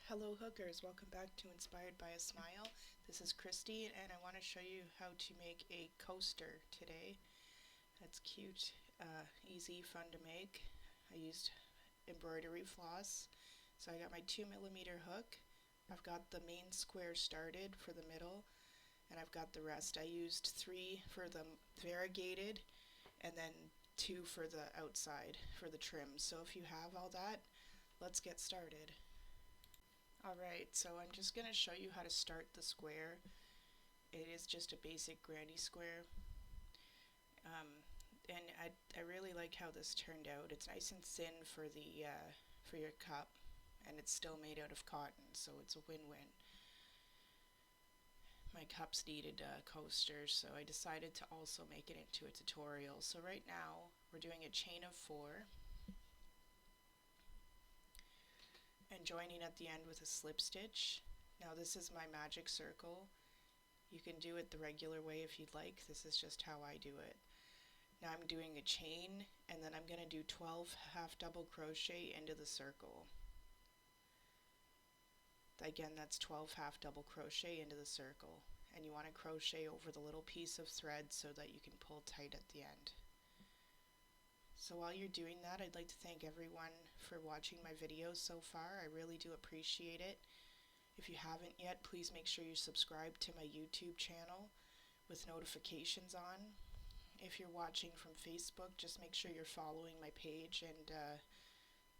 Hello hookers, welcome back to Inspired by a Smile. This is Christy and I want to show you how to make a coaster today. That's cute, easy, fun to make. I used embroidery floss. So I got my 2mm hook. I've got the main square started for the middle and I've got the rest. I used 3 for the variegated and then 2 for the outside for the trim. So if you have all that, let's get started. Alright, so I'm just going to show you how to start the square. It is just a basic granny square. And I really like how this turned out. It's nice and thin for the for your cup, and it's still made out of cotton, so it's a win-win. My cups needed coasters, so I decided to also make it into a tutorial. So right now we're doing a chain of 4. And joining at the end with a slip stitch. Now this is my magic circle. You can do it the regular way if you'd like. This is just how I do it. Now I'm doing a chain and then I'm going to do 12 half double crochet into the circle. Again, that's 12 half double crochet into the circle, and you want to crochet over the little piece of thread so that you can pull tight at the end. So while you're doing that, I'd like to thank everyone for watching my videos so far. I really do appreciate it. If you haven't yet, please make sure you subscribe to my YouTube channel with notifications on. If you're watching from Facebook, just make sure you're following my page and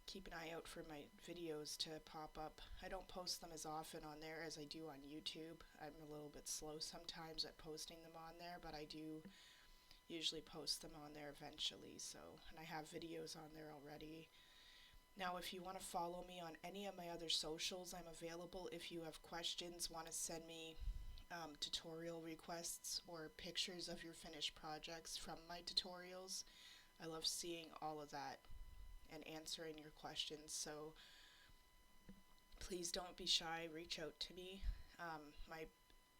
keep an eye out for my videos to pop up. I don't post them as often on there as I do on YouTube. I'm a little bit slow sometimes at posting them on there, but I do usually post them on there eventually, and I have videos on there already. Now if you want to follow me on any of my other socials, I'm available. If you have questions, want to send me tutorial requests or pictures of your finished projects from my tutorials, I love seeing all of that and answering your questions, so please don't be shy, reach out to me. My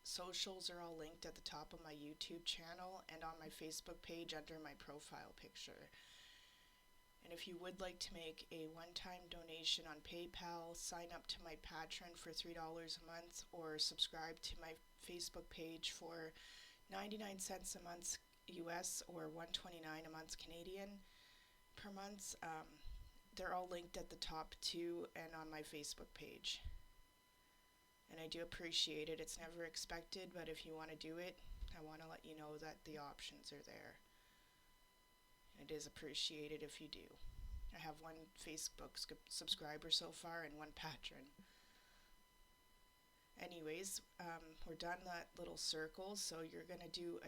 socials are all linked at the top of my YouTube channel and on my Facebook page under my profile picture. And if you would like to make a one-time donation on PayPal, sign up to my Patreon for $3 a month or subscribe to my Facebook page for 99 cents a month US or $1.29 a month Canadian per month. They're all linked at the top too and on my Facebook page. And I do appreciate it. It's never expected, but if you want to do it, I want to let you know that the options are there. It is appreciated if you do. I have 1 Facebook subscriber so far and 1 patron. Anyways, we're done that little circle, so you're going to do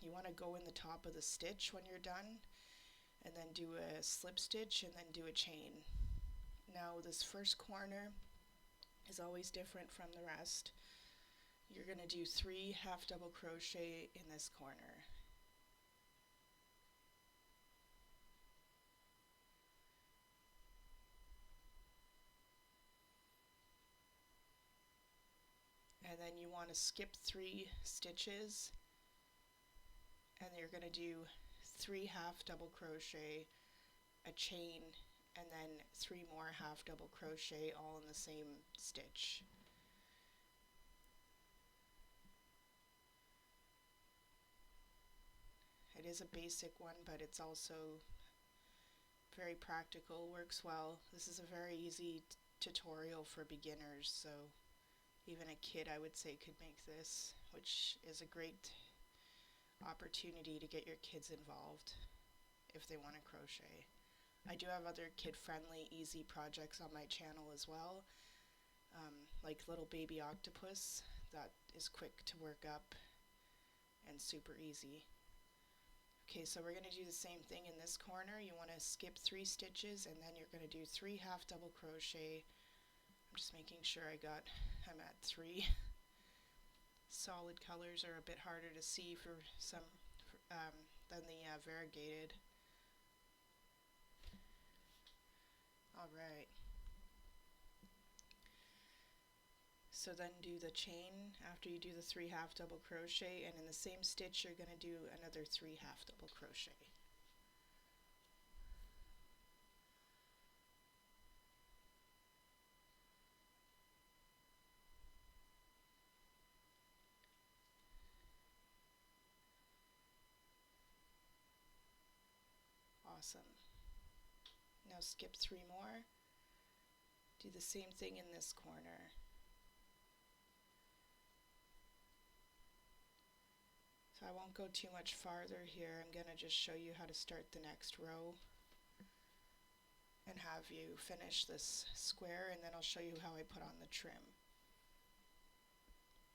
you want to go in the top of the stitch when you're done, and then do a slip stitch and then do a chain. Now this first corner is always different from the rest. You're going to do 3 half double crochet in this corner. And then you want to skip 3 stitches and you're going to do 3 half double crochet, a chain, and then 3 more half double crochet all in the same stitch. It is a basic one, but it's also very practical, works well. This is a very easy tutorial for beginners, so even a kid, I would say, could make this, which is a great opportunity to get your kids involved if they want to crochet. I do have other kid-friendly, easy projects on my channel as well, like Little Baby Octopus, that is quick to work up and super easy. Okay, so we're going to do the same thing in this corner. You want to skip 3 stitches and then you're going to do 3 half double crochet. I'm just making sure I'm at 3. Solid colors are a bit harder to see for some than the variegated. Alright. So then do the chain after you do the 3 half double crochet, and in the same stitch you're going to do another 3 half double crochet. Awesome. Now skip 3 more. Do the same thing in this corner. So I won't go too much farther here. I'm going to just show you how to start the next row and have you finish this square, and then I'll show you how I put on the trim.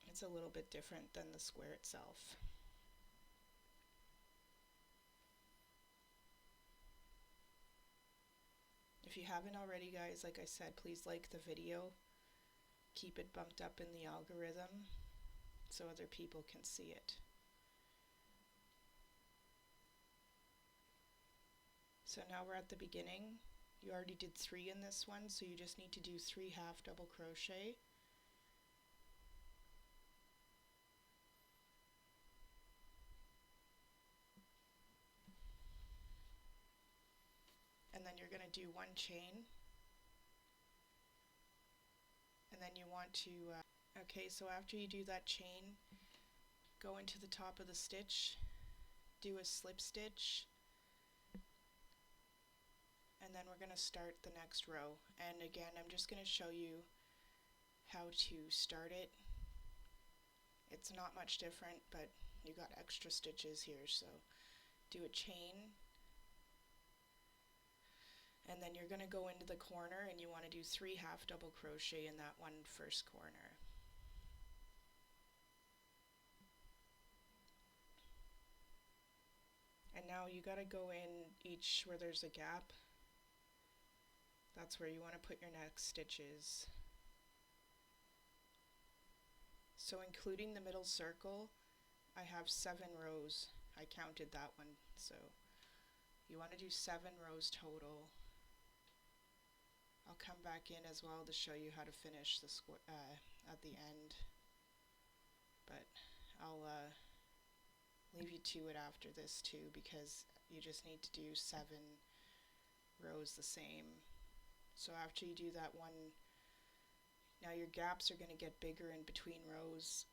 It's a little bit different than the square itself. If you haven't already, guys, like I said, please like the video. Keep it bumped up in the algorithm so other people can see it. So now we're at the beginning. You already did 3 in this one, so you just need to do 3 half double crochet. And then you're going to do 1 chain. And then you want to, okay, so after you do that chain, go into the top of the stitch, do a slip stitch, and then we're going to start the next row. And again, I'm just going to show you how to start it. It's not much different, but you got extra stitches here, so do a chain, and then you're going to go into the corner and you want to do 3 half double crochet in that one first corner. And now you got to go in each where there's a gap. That's where you want to put your next stitches. So including the middle circle, I have 7 rows. I counted that one, so you want to do 7 rows total. I'll come back in as well to show you how to finish the at the end, but I'll leave you to it after this too, because you just need to do 7 rows the same. So after you do that one, now your gaps are going to get bigger in between rows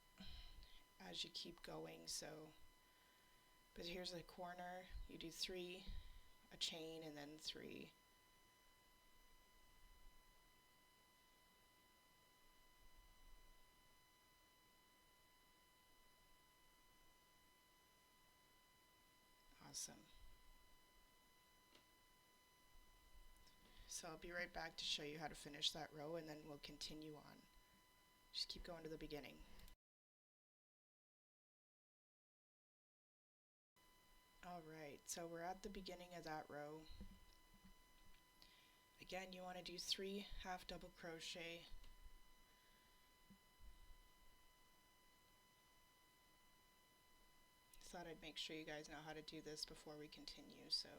as you keep going. So, but here's a corner, you do 3, a chain, and then 3. Awesome. So I'll be right back to show you how to finish that row, and then we'll continue on. Just keep going to the beginning. Alright, so we're at the beginning of that row. Again, you want to do 3 half double crochet. Thought I'd make sure you guys know how to do this before we continue, so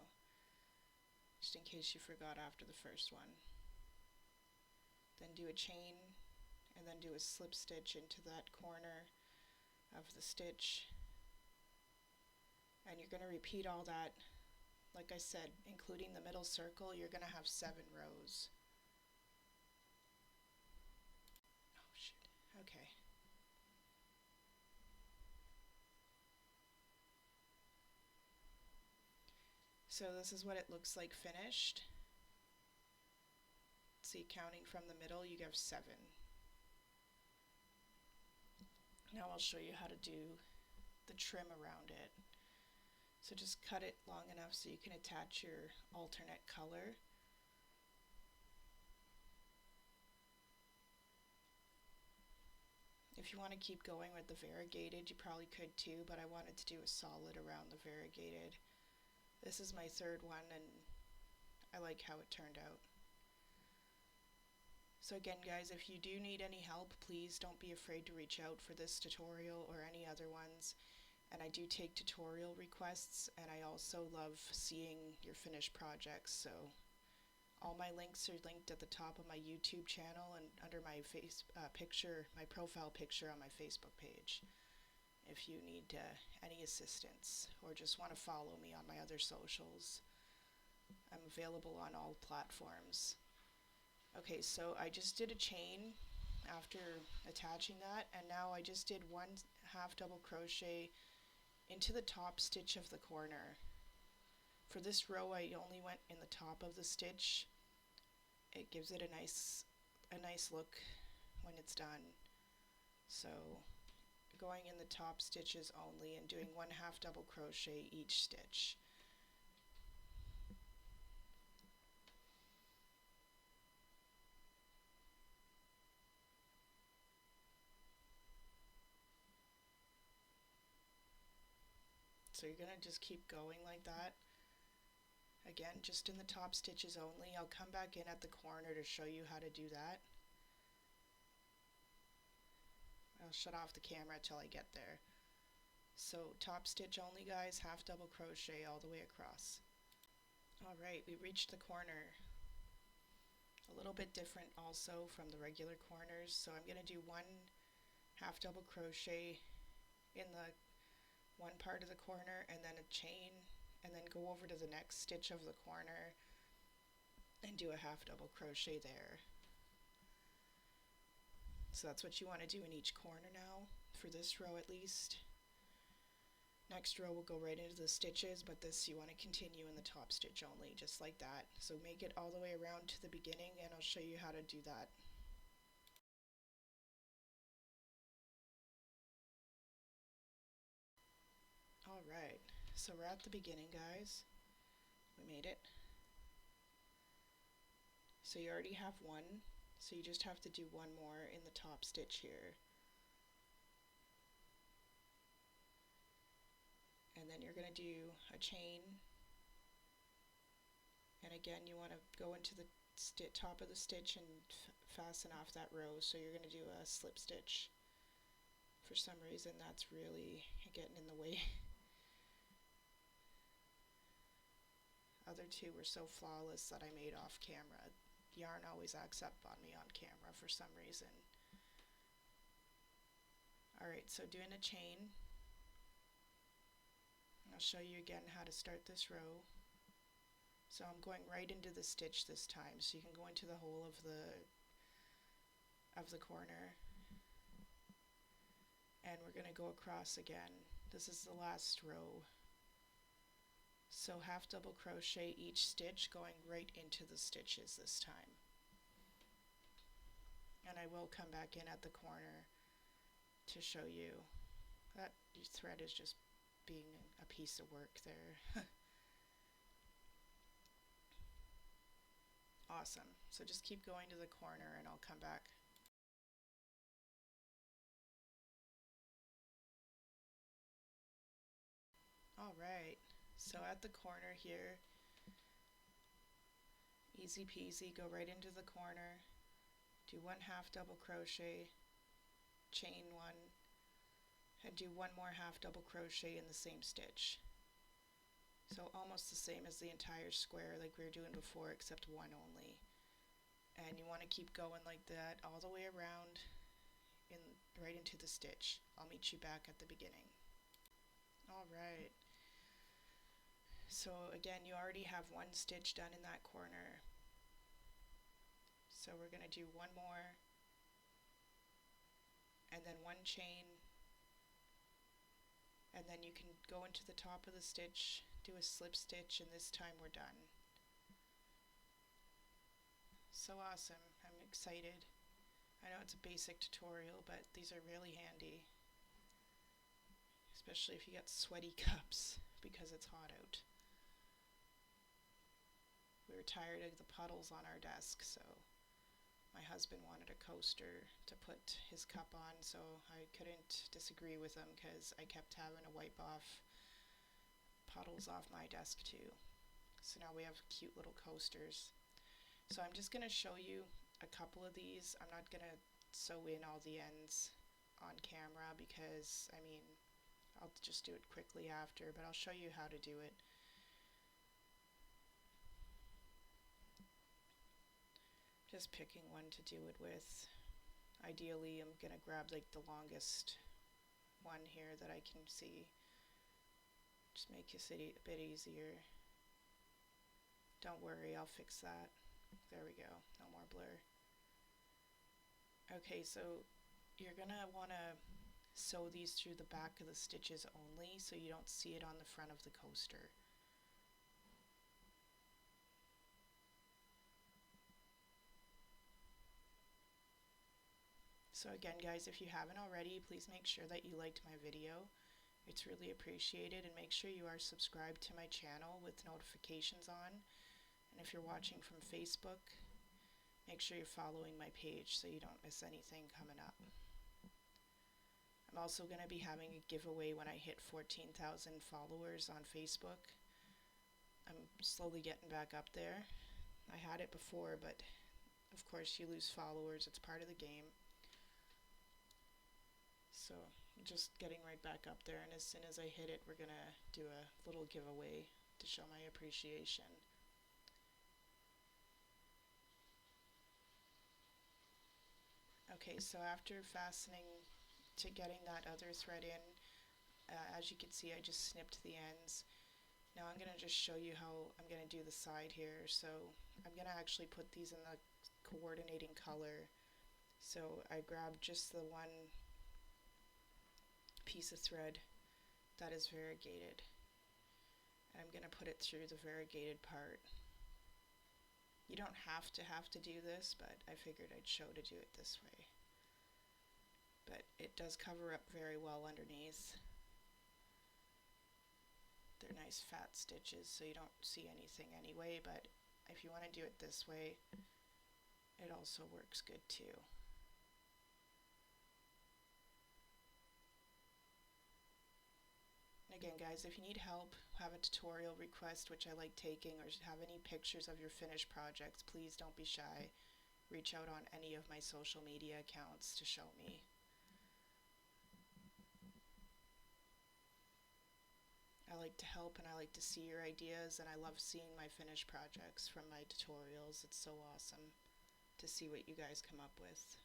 just in case you forgot after the first one. Then do a chain, and then do a slip stitch into that corner of the stitch, and you're going to repeat all that. Like I said, including the middle circle, you're going to have 7 rows. Oh shoot, okay. So this is what it looks like finished. See, counting from the middle, you have 7. Now I'll show you how to do the trim around it. So just cut it long enough so you can attach your alternate color. If you want to keep going with the variegated, you probably could too, but I wanted to do a solid around the variegated. This is my 3rd one, and I like how it turned out. So again, guys, if you do need any help, please don't be afraid to reach out for this tutorial or any other ones. And I do take tutorial requests, and I also love seeing your finished projects. So all my links are linked at the top of my YouTube channel and under my my profile picture on my Facebook page. If you need any assistance or just want to follow me on my other socials, I'm available on all platforms. Okay, so I just did a chain after attaching that, and now I just did 1 half double crochet into the top stitch of the corner. For this row I only went in the top of the stitch. It gives it a nice look when it's done. So going in the top stitches only and doing 1/2 double crochet each stitch. So you're going to just keep going like that. Again, just in the top stitches only. I'll come back in at the corner to show you how to do that. I'll shut off the camera till I get there. So top stitch only, guys, 1/2 double crochet all the way across. Alright, we reached the corner. A little bit different also from the regular corners, so I'm going to do 1/2 double crochet in the one part of the corner and then a chain, and then go over to the next stitch of the corner and do a 1/2 double crochet there. So that's what you want to do in each corner now, for this row at least. Next row will go right into the stitches, but this you want to continue in the top stitch only, just like that. So make it all the way around to the beginning and I'll show you how to do that. Alright, so we're at the beginning, guys. We made it. So you already have one, so you just have to do one more in the top stitch here. And then you're going to do a chain, and again you want to go into the top of the stitch and fasten off that row, so you're going to do a slip stitch. For some reason that's really getting in the way. Other two were so flawless that I made off camera. Yarn always acts up on me on camera for some reason. Alright, so doing a chain. I'll show you again how to start this row. So I'm going right into the stitch this time, so you can go into the hole of the corner. And we're going to go across again. This is the last row. So 1/2 double crochet each stitch, going right into the stitches this time. And I will come back in at the corner to show you. That thread is just being a piece of work there. Awesome. So just keep going to the corner and I'll come back. Alright, so at the corner here, easy peasy, go right into the corner, do 1/2 double crochet, chain one, and do one more 1/2 double crochet in the same stitch. So almost the same as the entire square like we were doing before, except one only. And you want to keep going like that all the way around right into the stitch. I'll meet you back at the beginning. Alright, so again you already have one stitch done in that corner. So we're going to do one more, and then one chain, and then you can go into the top of the stitch, do a slip stitch, and this time we're done. So awesome, I'm excited. I know it's a basic tutorial, but these are really handy, especially if you get sweaty cups because it's hot out. We were tired of the puddles on our desk, so my husband wanted a coaster to put his cup on, so I couldn't disagree with him because I kept having to wipe off puddles off my desk too. So now we have cute little coasters. So I'm just going to show you a couple of these. I'm not going to sew in all the ends on camera because, I mean, I'll just do it quickly after, but I'll show you how to do it. Just picking one to do it with. Ideally, I'm going to grab like the longest one here that I can see. Just make it a bit easier. Don't worry, I'll fix that. There we go, no more blur. Okay, so you're going to want to sew these through the back of the stitches only so you don't see it on the front of the coaster. So again guys, if you haven't already, please make sure that you liked my video. It's really appreciated, and make sure you are subscribed to my channel with notifications on. And if you're watching from Facebook, make sure you're following my page so you don't miss anything coming up. I'm also going to be having a giveaway when I hit 14,000 followers on Facebook. I'm slowly getting back up there. I had it before, but of course you lose followers, it's part of the game. So I'm just getting right back up there, and as soon as I hit it, we're gonna do a little giveaway to show my appreciation. Okay, so after fastening to getting that other thread in, as you can see, I just snipped the ends. Now I'm gonna just show you how I'm gonna do the side here. So I'm gonna actually put these in the coordinating color. So I grabbed just the one piece of thread that is variegated, and I'm going to put it through the variegated part. You don't have to do this, but I figured I'd show to do it this way. But it does cover up very well underneath. They're nice fat stitches, so you don't see anything anyway, but if you want to do it this way, it also works good too. Again guys, if you need help, have a tutorial request which I like taking, or have any pictures of your finished projects, please don't be shy. Reach out on any of my social media accounts to show me. I like to help, and I like to see your ideas, and I love seeing my finished projects from my tutorials. It's so awesome to see what you guys come up with.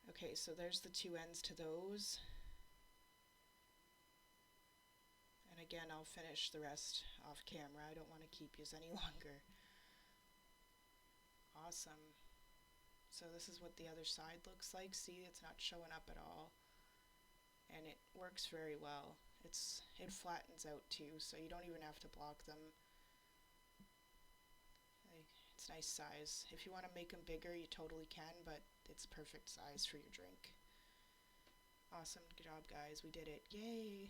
Okay, so there's the two ends to those. Again, I'll finish the rest off camera. I don't want to keep yous any longer. Awesome. So this is what the other side looks like. See, it's not showing up at all. And it works very well. It flattens out too, so you don't even have to block them. It's nice size. If you want to make them bigger, you totally can, but it's perfect size for your drink. Awesome job, guys. We did it. Yay!